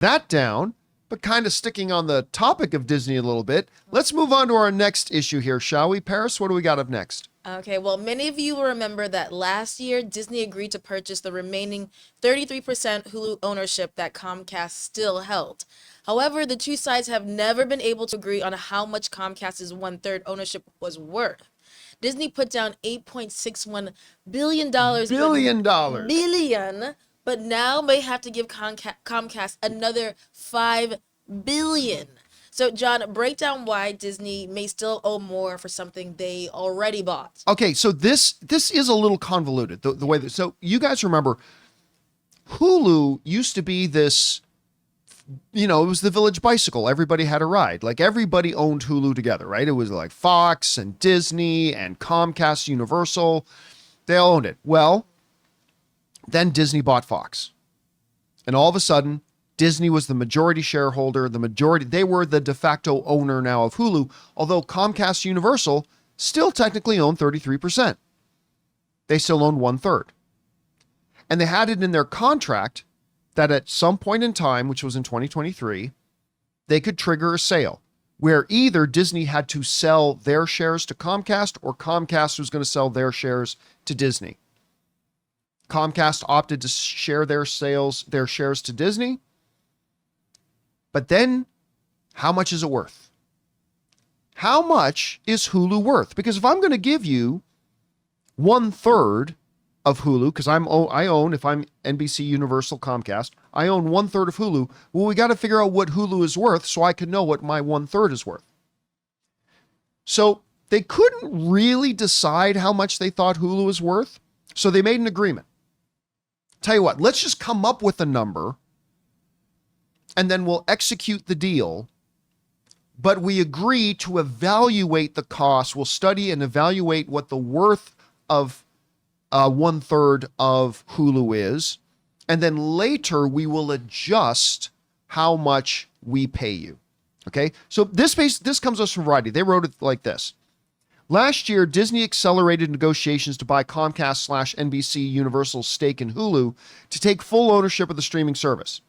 that down, but kind of sticking on the topic of Disney a little bit, let's move on to our next issue here, shall we? Paris, what do we got up next? Okay, well, many of you will remember that last year, Disney agreed to purchase the remaining 33% Hulu ownership that Comcast still held. However, the two sides have never been able to agree on how much Comcast's one-third ownership was worth. Disney put down $8.61 billion. Billion, but now may have to give Comcast another $5 billion. So, John, break down why Disney may still owe more for something they already bought. Okay, so this is a little convoluted, the way that, so you guys remember, Hulu used to be this, it was the Village Bicycle. Everybody had a ride. Like, everybody owned Hulu together, right? It was like Fox and Disney and Comcast, Universal. They all owned it. Well, then Disney bought Fox. And all of a sudden, Disney was the majority shareholder, they were the de facto owner now of Hulu, although Comcast Universal still technically owned 33%. They still owned 1/3. And they had it in their contract that at some point in time, which was in 2023, they could trigger a sale where either Disney had to sell their shares to Comcast or Comcast was going to sell their shares to Disney. Comcast opted to share their shares to Disney. But then, how much is it worth? How much is Hulu worth? Because if I'm going to give you 1/3 of Hulu, because I own, if I'm NBC, Universal, Comcast, I own 1/3 of Hulu. Well, we got to figure out what Hulu is worth so I can know what my 1/3 is worth. So they couldn't really decide how much they thought Hulu was worth. So they made an agreement. Tell you what, let's just come up with a number and then we'll execute the deal, but we agree to evaluate the cost. We'll study and evaluate what the worth of 1/3 of Hulu is, and then later we will adjust how much we pay you. Okay, so this comes us from Variety. They wrote it like this. Last year, Disney accelerated negotiations to buy Comcast/NBC Universal's stake in Hulu to take full ownership of the streaming service.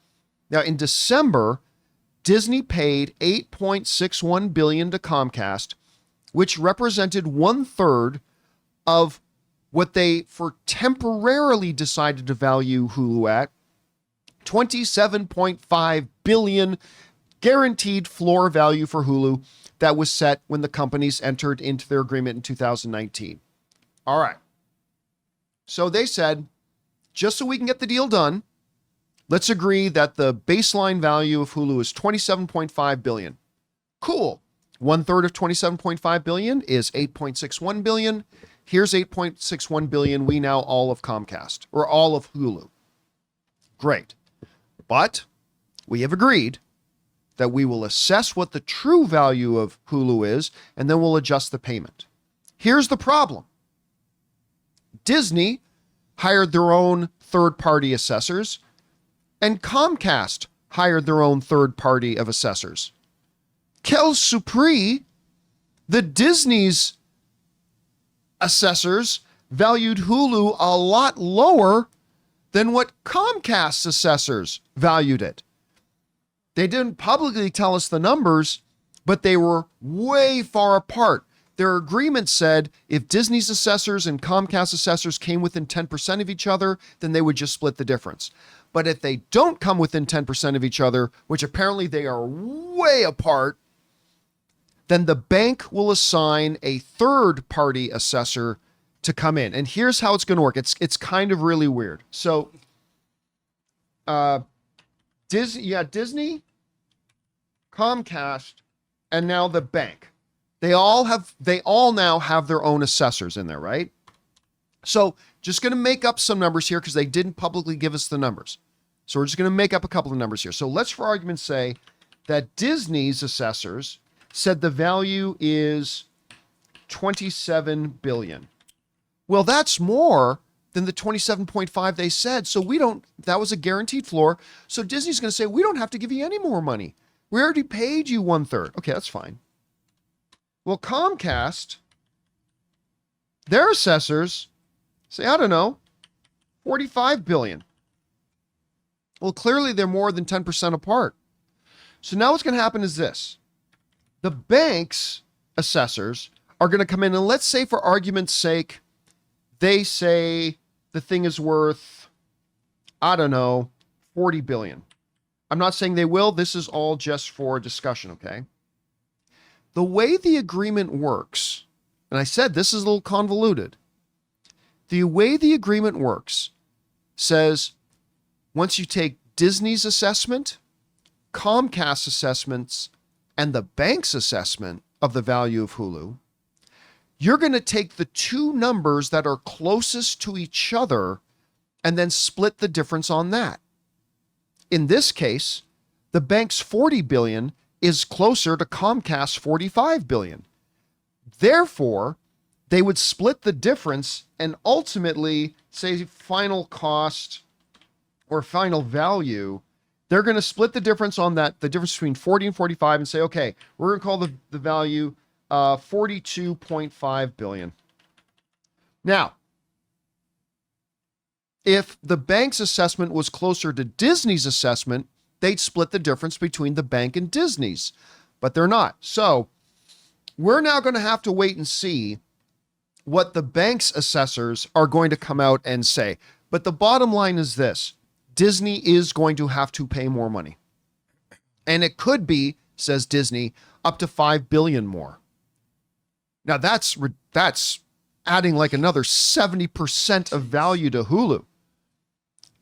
Now, in December, Disney paid $8.61 billion to Comcast, which represented 1/3 of what they temporarily decided to value Hulu at, $27.5 billion guaranteed floor value for Hulu that was set when the companies entered into their agreement in 2019. All right. So they said, just so we can get the deal done, let's agree that the baseline value of Hulu is $27.5 billion. Cool. 1/3 of $27.5 billion is $8.61 billion. Here's $8.61 billion. We now all of Comcast, or all of Hulu. Great. But we have agreed that we will assess what the true value of Hulu is, and then we'll adjust the payment. Here's the problem. Disney hired their own third-party assessors, and Comcast hired their own third party of assessors. Quelle surprise, the Disney's assessors valued Hulu a lot lower than what Comcast's assessors valued it. They didn't publicly tell us the numbers, but they were way far apart. Their agreement said if Disney's assessors and Comcast assessors came within 10% of each other, then they would just split the difference. But if they don't come within 10% of each other, which apparently they are way apart, then the bank will assign a third-party assessor to come in. And here's how it's going to work. It's kind of really weird. So, Disney, Comcast, and now the bank. They all now have their own assessors in there, right? So just going to make up some numbers here because they didn't publicly give us the numbers. So we're just going to make up a couple of numbers here. So let's, for argument's sake, that Disney's assessors said the value is $27 billion. Well, that's more than the 27.5 they said. So that was a guaranteed floor. So Disney's going to say, we don't have to give you any more money. We already paid you 1/3. Okay, that's fine. Well, Comcast, their assessors say, I don't know, $45 billion. Well, clearly they're more than 10% apart. So now what's going to happen is this. The bank's assessors are going to come in and let's say for argument's sake, they say the thing is worth, I don't know, 40 billion. I'm not saying they will. This is all just for discussion, okay? The way the agreement works, and I said this is a little convoluted. The way the agreement works says once you take Disney's assessment, Comcast assessments, and the bank's assessment of the value of Hulu, you're going to take the two numbers that are closest to each other and then split the difference on that. In this case, the bank's 40 billion is closer to Comcast's 45 billion. Therefore, they would split the difference and ultimately say final cost or final value. They're going to split the difference on that, the difference between 40 and 45 and say, okay, we're going to call the value 42.5 billion. Now, if the bank's assessment was closer to Disney's assessment, they'd split the difference between the bank and Disney's, but they're not. So we're now going to have to wait and see what the bank's assessors are going to come out and say. But the bottom line is this. Disney is going to have to pay more money. And it could be, says Disney, up to 5 billion more. Now that's adding like another 70% of value to Hulu.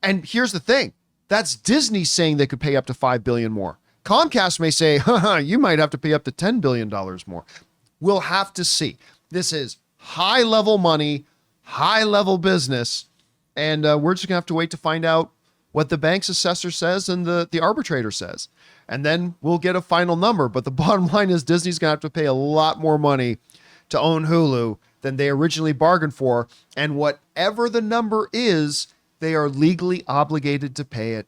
And here's the thing. That's Disney saying they could pay up to 5 billion more. Comcast may say, you might have to pay up to $10 billion more. We'll have to see. This is high level money, high level business. And we're just gonna have to wait to find out what the bank's assessor says and the arbitrator says. And then we'll get a final number. But the bottom line is Disney's gonna have to pay a lot more money to own Hulu than they originally bargained for. And whatever the number is, they are legally obligated to pay it.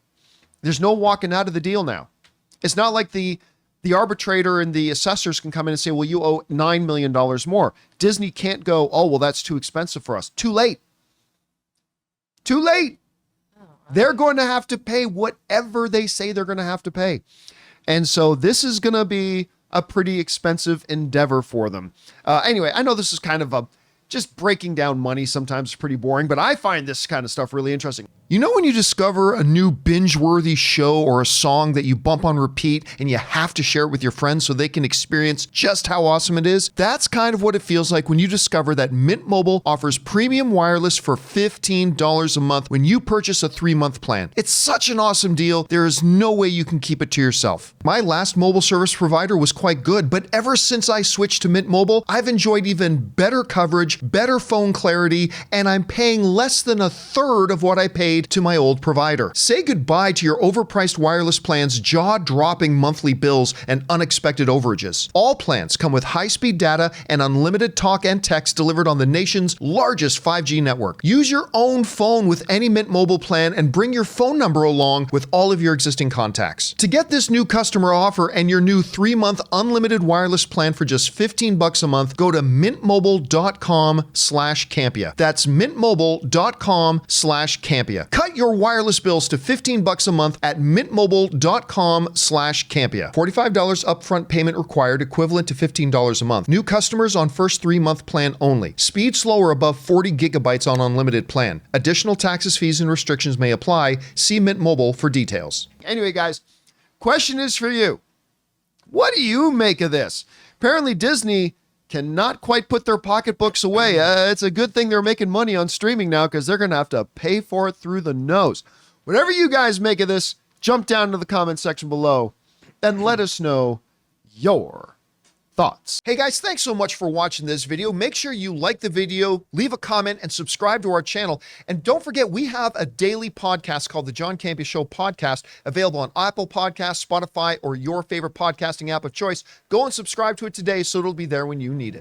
There's no walking out of the deal now. It's not like the arbitrator and the assessors can come in and say, well, you owe $9 million more. Disney can't go, oh, well, that's too expensive for us. Too late. Too late. They're going to have to pay whatever they say they're going to have to pay. And so this is going to be a pretty expensive endeavor for them. Anyway, I know this is kind of just breaking down money sometimes is pretty boring, but I find this kind of stuff really interesting. You know when you discover a new binge-worthy show or a song that you bump on repeat and you have to share it with your friends so they can experience just how awesome it is? That's kind of what it feels like when you discover that Mint Mobile offers premium wireless for $15 a month when you purchase a 3-month plan. It's such an awesome deal, there is no way you can keep it to yourself. My last mobile service provider was quite good, but ever since I switched to Mint Mobile, I've enjoyed even better coverage, better phone clarity, and I'm paying less than a third of what I paid to my old provider. Say goodbye to your overpriced wireless plans, jaw-dropping monthly bills, and unexpected overages. All plans come with high-speed data and unlimited talk and text delivered on the nation's largest 5G network. Use your own phone with any Mint Mobile plan and bring your phone number along with all of your existing contacts. To get this new customer offer and your new 3-month unlimited wireless plan for just $15 a month, go to mintmobile.com/Campea. That's mintmobile.com/Campea. Cut your wireless bills to $15 a month at mintmobile.com/Campea. $45 upfront payment required, equivalent to $15 a month. New customers on first 3-month plan only. Speed slower above 40 gigabytes on unlimited plan. Additional taxes, fees, and restrictions may apply. See Mint Mobile for details. Anyway, guys, question is for you. What do you make of this? Apparently Disney cannot quite put their pocketbooks away. It's a good thing they're making money on streaming now because they're going to have to pay for it through the nose. Whatever you guys make of this, jump down to the comment section below and let us know your thoughts. Hey guys, thanks so much for watching this video. Make sure you like the video, leave a comment, and subscribe to our channel. And don't forget, we have a daily podcast called the John Campea Show podcast, available on Apple Podcasts, Spotify, or your favorite podcasting app of choice. Go and subscribe to it today so it'll be there when you need it.